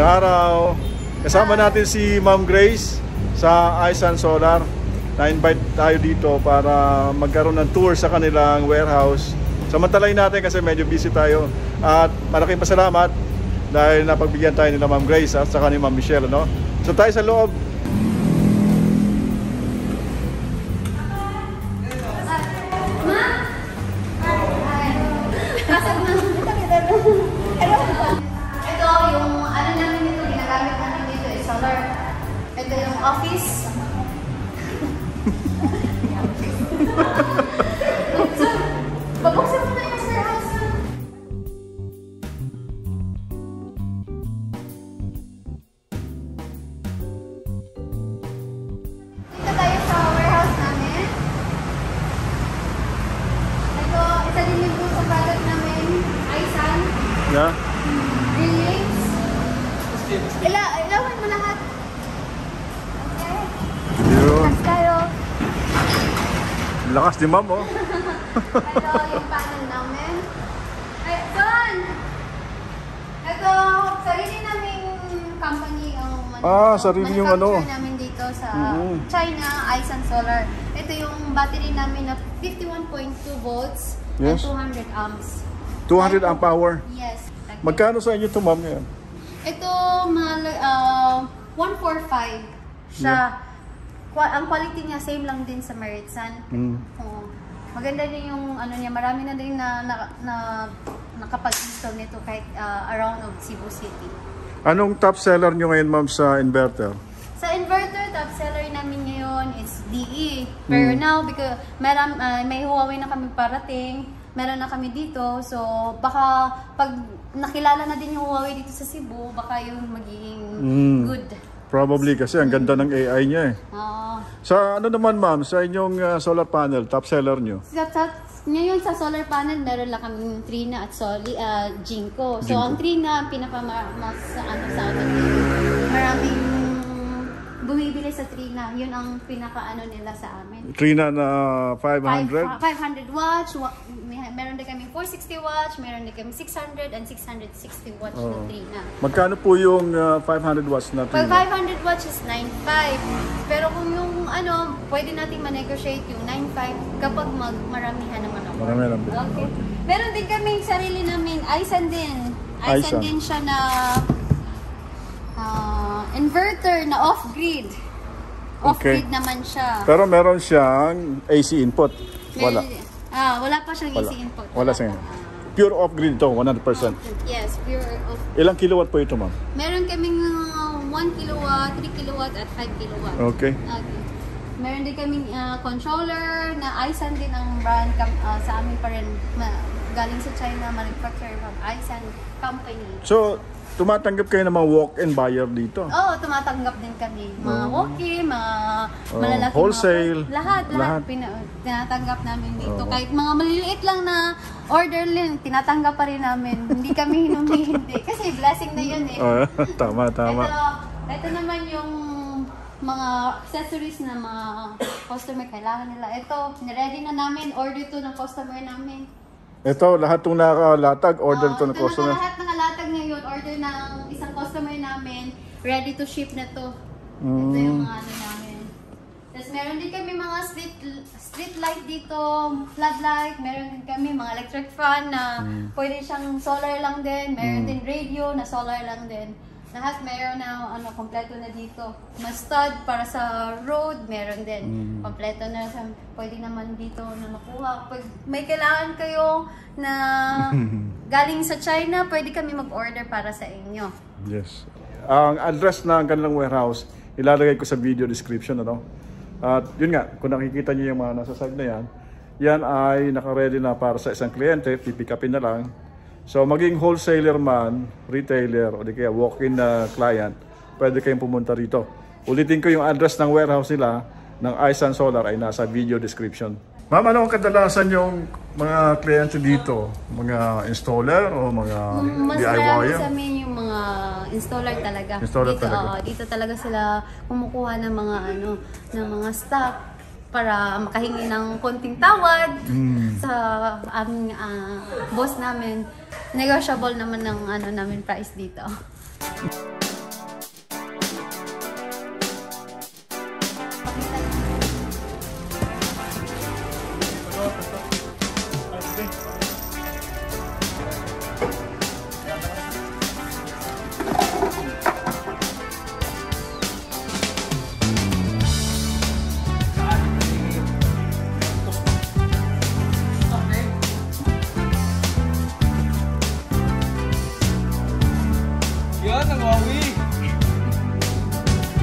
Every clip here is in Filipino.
araw. Kasama natin si Ma'am Grace sa Aisan Solar. Na-invite tayo dito para magkaroon ng tour sa kanilang warehouse. Samantalahin natin kasi medyo busy tayo. At malaking pasalamat dahil napagbigyan tayo nila Ma'am Grace at saka ni Ma'am Michelle, no? So tayo sa loob. Ito yung ano namin dito, ginagamit namin dito is solar. Ito yung office. Babuksan mo na yung warehouse. Dito tayo sa warehouse namin. Ito, isa din yung sa product namin, Aisan. Yeah. Grillings. Ilawan mo lahat. Okay. Yun. Lakas tayo. Lakas ni Ma'am, oh. Ito yung panel namin. Ay, John! Ito, sarili naming company ang sarili yung ano. manufacturer namin dito sa China, Aisan Solar. Ito yung battery namin na 51.2 volts Yes. and 200 amps. 200 amp hour. Yes. Magkano sa inyo ito, Ma'am? Yan? Ito, 145 siya. Ang quality niya, same lang din sa Meritsan. Oo. Maganda din yung ano niya, marami na din na nakapag-install nito kahit around of Cebu City. Anong top seller nyo ngayon, Ma'am, sa inverter? Sa inverter, top seller namin ngayon is DE. Pero now, because may Huawei na kami parating, meron na kami dito, so baka pag nakilala na din yung Huawei dito sa Cebu, baka yung magiging good. Probably kasi ang ganda ng AI niya eh. Sa ano naman, Ma'am, sa inyong solar panel, top seller nyo? Ngayon sa solar panel, meron lang kami Trina at Jinko. So ang Trina, pinakamas sa amin. Maraming bumibili sa Trina. Yun ang pinaka-ano nila sa amin. Trina na 500? 500 watts. Meron din kami 460 watts. Meron din kami 600 and 660 watts na Trina. Magkano po yung 500 watts na Trina? Pag 500 watts is 9.5. Pero kung yung ano, pwede nating ma-negotiate yung 9.5 kapag maramihan naman ako. Maramihan naman. Okay. Meron din kami sarili namin. Aisan din. Aisan din siya na inverter na off-grid. Off-grid naman siya. Pero meron siyang AC input. Wala. Wala pa siyang AC input. Wala siyang. Pure off-grid ito, 100%. Yes, pure off-grid. Ilang kilowatt po ito, Ma'am? Meron kaming 1 kilowatt, 3 kilowatt at 5 kilowatt. Okay. Meron din kaming controller na Aisan din ang brand sa amin pa rin. Galing sa China, manufacturer from Aisan company. So, tumatanggap kayo ng mga walk-in buyer dito? Oo, tumatanggap din kami. Mga walk-in, mga malalaki. Wholesale. Lahat. Tinatanggap namin dito. Kahit mga maliliit lang na order din, tinatanggap pa rin namin. Hindi kami hindi. Kasi blessing na yun eh. Tama. Ito naman yung mga accessories na mga customer kailangan nila. Ito, niready na namin. Order to ng customer namin. Ito, lahat itong nakalatag, order ito ng customer. Lahat nakalatag ngayon, order ng isang customer namin, ready to ship na to. Ito yung mga ano namin. Tapos meron din kami mga street light dito, floodlight, meron din kami mga electric fan na pwede siyang solar lang din, meron din radio na solar lang din. Lahat meron na kompleto na dito. Stud para sa road, meron din. Kompleto na sa pwede naman dito na makuha. Pag may kailangan kayo na galing sa China, pwede kami mag-order para sa inyo. Yes. Ang address ng kanilang warehouse, ilalagay ko sa video description, ano? At yun nga, kung nakikita niyo yung mga nasa side na yan, yan ay naka-ready na para sa isang kliyente, pipick upin na lang. So maging wholesaler man, retailer, o di kaya walk-in na client, pwede kayong pumunta rito. Ulitin ko yung address ng warehouse nila ng Aisan Solar ay nasa video description. Ma'am, ano ang kadalasan yung mga kliyente dito? Mga installer o mga Mas DIY? marami sa amin yung mga installer talaga. Dito talaga sila kumukuha ng mga ng mga stock para makahingi ng konting tawad sa aming boss namin. Negotiable naman ng namin price dito.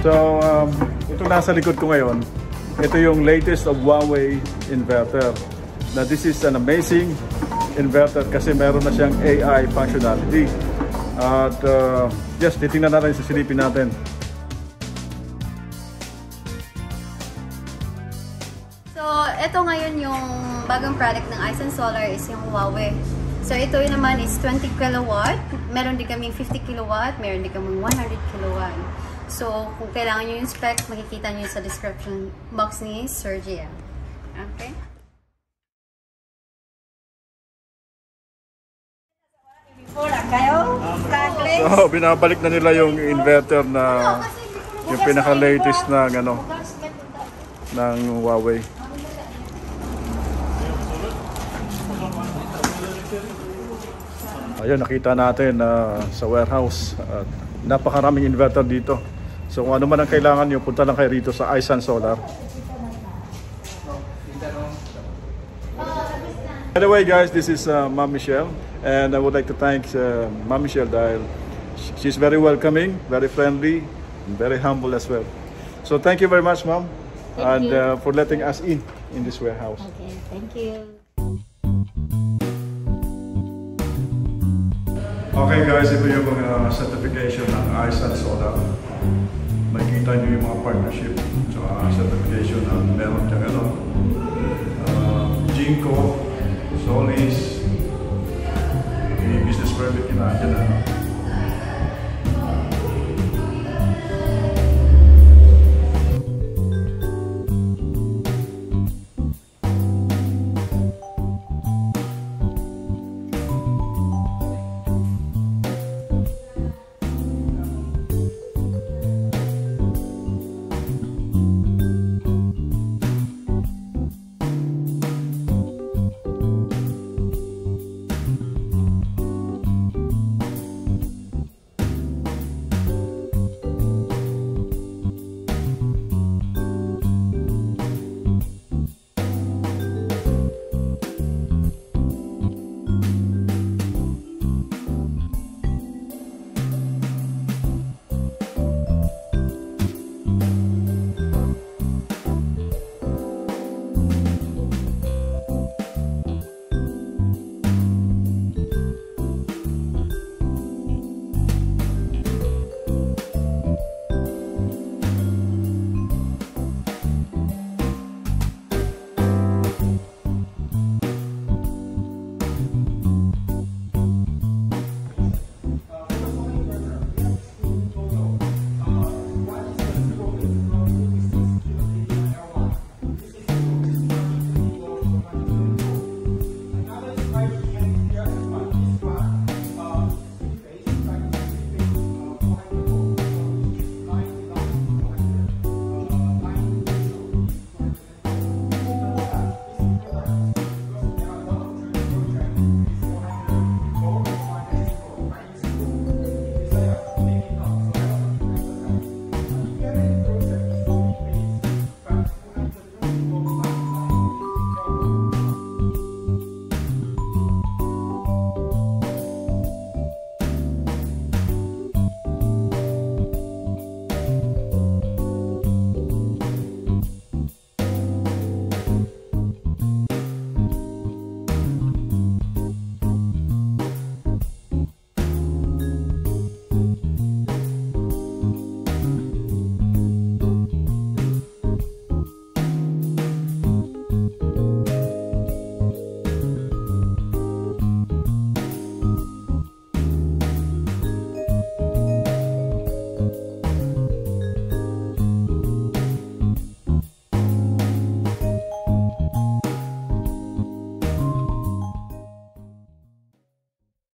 So, ito nasa likod ko ngayon. Ito yung latest of Huawei inverter. Now, this is an amazing inverter kasi meron na siyang AI functionality. At yes, titingnan natin, sisilipin natin. So, ito ngayon yung bagong product ng Isan Solar is yung Huawei. So, ito naman is 20 kilowatt. Meron din kaming 50 kilowatt. Meron din kaming 100 kilowatt. So, kung kailangan nyo yung spec, makikita nyo sa description box ni Sir GM. Okay? So, binabalik na nila yung inverter na yung pinaka-latest na ng Huawei. Ayun, nakita natin sa warehouse. Napakaraming inverter dito. So kung ano man ang kailangan nyo, punta lang kayo rito sa Isan Solar. By the way guys, this is Ma'am Michelle. And I would like to thank Ma'am Michelle dahil she's very welcoming, very friendly, and very humble as well. So thank you very much, Ma'am. And for letting us in this warehouse. Okay, thank you. Okay guys, ito yung mga certification ng Isan Solar. Nakikita nyo yung mga partnership sa certification na meron dyan Jinko, Solis, yung business permit yun na dyan